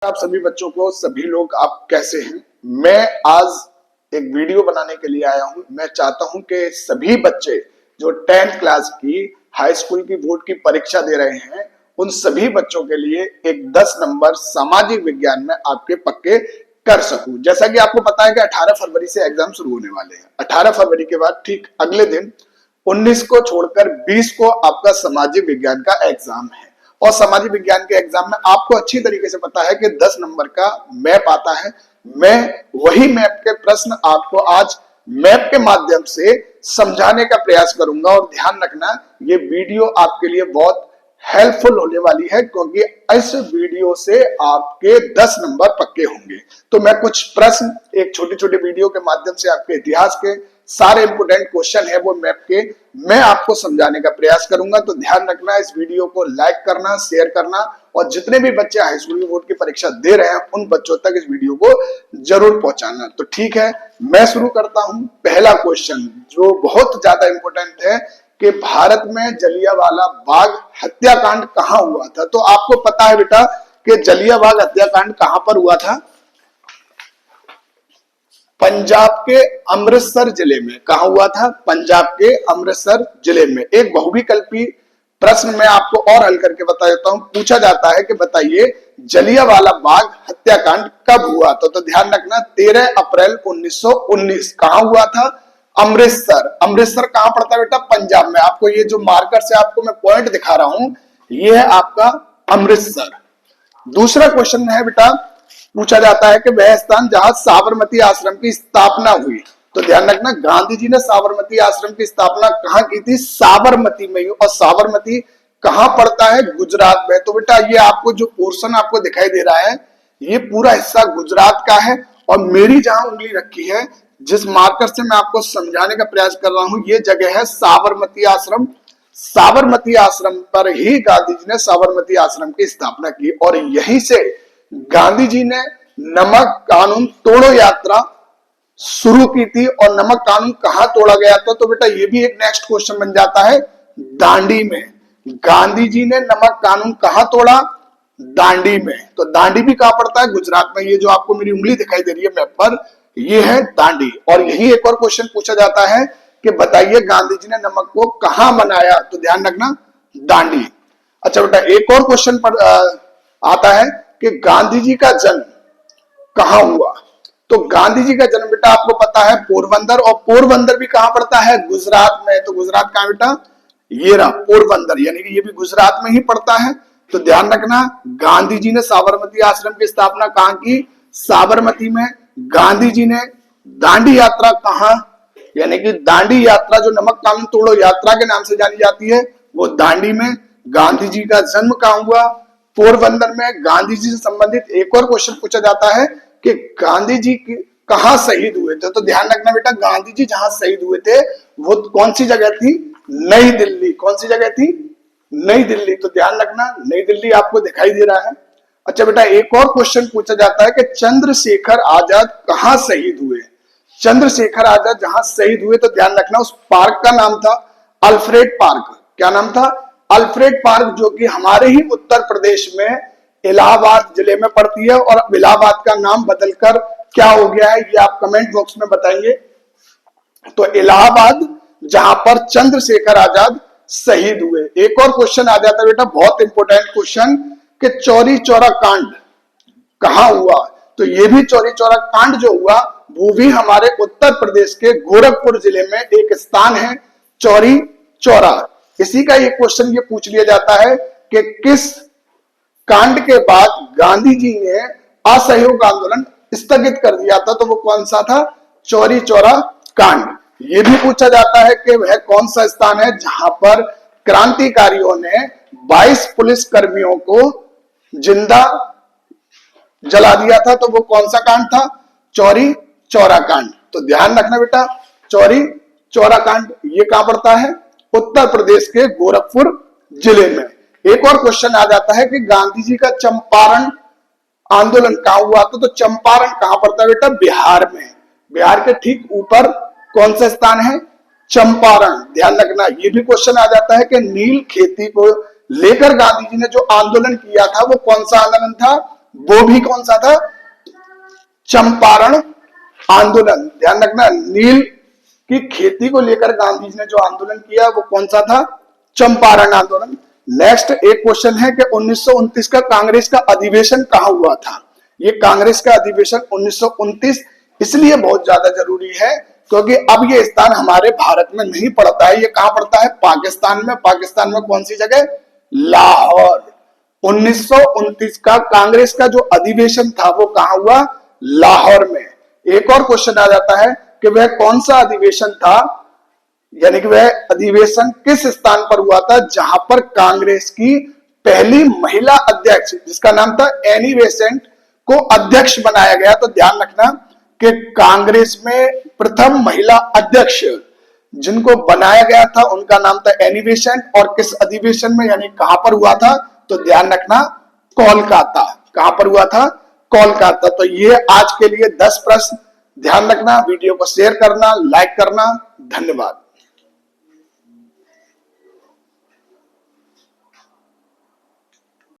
आप सभी बच्चों को, सभी लोग आप कैसे हैं। मैं आज एक वीडियो बनाने के लिए आया हूं। मैं चाहता हूं कि सभी बच्चे जो 10th क्लास की हाई स्कूल की बोर्ड की परीक्षा दे रहे हैं, उन सभी बच्चों के लिए एक 10 नंबर सामाजिक विज्ञान में आपके पक्के कर सकूं। जैसा कि आपको पता है कि 18 फरवरी से एग्जाम शुरू होने वाले हैं। 18 फरवरी के बाद ठीक अगले दिन 19 को छोड़कर 20 को आपका सामाजिक विज्ञान का एग्जाम है। और सामाजिक विज्ञान के एग्जाम में आपको अच्छी तरीके से पता है कि 10 नंबर का मैप आता है। मैं वही मैप के प्रश्न आपको आज मैप के माध्यम से समझाने का प्रयास करूंगा। और ध्यान रखना, ये वीडियो आपके लिए बहुत हेल्पफुल होने वाली है, क्योंकि इस वीडियो से आपके 10 नंबर पक्के होंगे। तो मैं कुछ प्रश्न एक छोटी छोटी वीडियो के माध्यम से आपके इतिहास के सारे इंपोर्टेंट क्वेश्चन है वो मैप के मैं आपको समझाने का प्रयास करूंगा। तो ध्यान रखना, इस वीडियो को लाइक करना, शेयर करना, और जितने भी बच्चे हाई स्कूल बोर्ड की परीक्षा दे रहे हैं उन बच्चों तक इस वीडियो को जरूर पहुंचाना। तो ठीक है, मैं शुरू करता हूं। पहला क्वेश्चन जो बहुत ज्यादा इंपॉर्टेंट है कि भारत में जलियांवाला बाग हत्याकांड कहां हुआ था। तो आपको पता है बेटा कि जलियांवाला हत्याकांड कहां पर हुआ था? पंजाब के अमृतसर जिले में। कहां हुआ था? पंजाब के अमृतसर जिले में। एक बहुविकल्पी प्रश्न मैं आपको और हल करके बता देता हूं। पूछा जाता है कि बताइए जलियांवाला बाग हत्याकांड कब हुआ? तो ध्यान रखना, 13 अप्रैल 1919। कहां हुआ था? अमृतसर। अमृतसर कहां पड़ता है बेटा? पंजाब में। आपको ये जो मार्कर से आपको मैं पॉइंट दिखा रहा हूं, ये है आपका अमृतसर। दूसरा क्वेश्चन है बेटा, पूछा जाता है कि वह स्थान जहां साबरमती आश्रम की स्थापना हुई। तो ध्यान रखना, गांधी जी ने साबरमती आश्रम की स्थापना कहां की थी? साबरमती में। और साबरमती कहां पड़ता है? गुजरात में। तो बेटा ये आपको जो पोर्शन आपको दिखाई दे रहा है, ये पूरा हिस्सा गुजरात का है। और मेरी जहां उंगली रखी है, जिस मार्कर से मैं आपको समझाने का प्रयास कर रहा हूं, ये जगह है साबरमती आश्रम। साबरमती आश्रम पर ही गांधी जी ने साबरमती आश्रम की स्थापना की। और यहीं से गांधी जी ने नमक कानून तोड़ो यात्रा शुरू की थी। और नमक कानून कहां तोड़ा गया था? तो बेटा ये भी एक नेक्स्ट क्वेश्चन बन जाता है, दांडी में। गांधी जी ने नमक कानून कहां तोड़ा? दांडी में। तो दांडी भी कहां पड़ता है? गुजरात में। ये जो आपको मेरी उंगली दिखाई दे रही है मैप पर, ये है दांडी। और यही एक और क्वेश्चन पूछा जाता है कि बताइए गांधी जी ने नमक को कहां बनाया? तो ध्यान रखना, दांडी। अच्छा बेटा, एक और क्वेश्चन पर आता है कि गांधी जी का जन्म कहां हुआ? तो गांधी जी का जन्म बेटा आपको पता है पोरबंदर। और पोरबंदर भी कहां पड़ता है? गुजरात में। तो गुजरात कहां बेटा? ये रहा पोरबंदर, यानी कि ये भी गुजरात में ही पड़ता है। तो ध्यान रखना, गांधी जी ने साबरमती आश्रम की स्थापना कहां की? साबरमती में। गांधी जी ने दांडी यात्रा कहां, यानी कि दांडी यात्रा जो नमक कानून तोड़ो यात्रा के नाम से जानी जाती है, वो दांडी में। गांधी जी का जन्म कहां हुआ? पोरबंदर में। गांधी जी से संबंधित एक और क्वेश्चन पूछा जाता है कि गांधी जी कहां शहीद हुए थे। तो ध्यान रखना बेटा, गांधी जी जहां शहीद हुए थे वो कौन सी जगह थी? नई दिल्ली। कौन सी जगह थी? नई दिल्ली। तो ध्यान रखना, नई दिल्ली आपको दिखाई दे रहा है। अच्छा बेटा, एक और क्वेश्चन पूछा जाता है कि चंद्रशेखर आजाद कहां शहीद हुए? चंद्रशेखर आजाद जहां शहीद हुए, तो ध्यान रखना उस पार्क का नाम था अल्फ्रेड पार्क। क्या नाम था? अल्फ्रेड पार्क, जो कि हमारे ही उत्तर प्रदेश में इलाहाबाद जिले में पड़ती है। और इलाहाबाद का नाम बदलकर क्या हो गया है, ये आप कमेंट बॉक्स में बताइए। तो इलाहाबाद, जहां पर चंद्रशेखर आजाद शहीद हुए। एक और क्वेश्चन आ जाता है बेटा, बहुत इंपॉर्टेंट क्वेश्चन, कि चौरी चौरा कांड कहां हुआ? तो ये भी चौरी चौरा कांड जो हुआ वो भी हमारे उत्तर प्रदेश के गोरखपुर जिले में एक स्थान है, चौरी चौरा। इसी का ये क्वेश्चन ये पूछ लिया जाता है कि किस कांड के बाद गांधी जी ने असहयोग आंदोलन स्थगित कर दिया था? तो वो कौन सा था? चौरी चौरा कांड। ये भी पूछा जाता है कि वह कौन सा स्थान है जहां पर क्रांतिकारियों ने 22 पुलिस कर्मियों को जिंदा जला दिया था। तो वो कौन सा कांड था? चौरी चौरा कांड। तो ध्यान रखना बेटा, चौरी चौरा कांड ये कहां पड़ता है? उत्तर प्रदेश के गोरखपुर जिले में। एक और क्वेश्चन आ जाता है कि गांधी जी का चंपारण आंदोलन कहां हुआ था? तो चंपारण कहां पड़ता है बेटा? बिहार में। बिहार के ठीक ऊपर कौन सा स्थान है? चंपारण। ध्यान रखना, ये भी क्वेश्चन आ जाता है कि नील खेती को लेकर गांधी जी ने जो आंदोलन किया था वो कौन सा आंदोलन था? वो भी कौन सा था? चंपारण आंदोलन। ध्यान रखना, नील की खेती को लेकर गांधी जी ने जो आंदोलन किया वो कौन सा था? चंपारण आंदोलन। नेक्स्ट एक क्वेश्चन है कि 1929 का कांग्रेस का अधिवेशन कहां हुआ था? ये कांग्रेस का अधिवेशन 1929 इसलिए बहुत ज्यादा जरूरी है क्योंकि अब ये स्थान हमारे भारत में नहीं पड़ता है, ये कहां पड़ता है? पाकिस्तान में। पाकिस्तान में कौन सी जगह? लाहौर। 1929 का कांग्रेस का जो अधिवेशन था वो कहां हुआ? लाहौर में। एक और क्वेश्चन आ जाता है कि वह कौन सा अधिवेशन था, यानी कि वह अधिवेशन किस स्थान पर हुआ था जहां पर कांग्रेस की पहली महिला अध्यक्ष, जिसका नाम था एनी बेसेंट, को अध्यक्ष बनाया गया। तो ध्यान रखना कि कांग्रेस में प्रथम महिला अध्यक्ष जिनको बनाया गया था उनका नाम था एनी बेसेंट, और किस अधिवेशन में यानी कहां पर हुआ था? तो ध्यान रखना, कोलकाता। कहां पर हुआ था? कोलकाता। तो ये आज के लिए 10 प्रश्न। ध्यान रखना, वीडियो को शेयर करना, लाइक करना। धन्यवाद।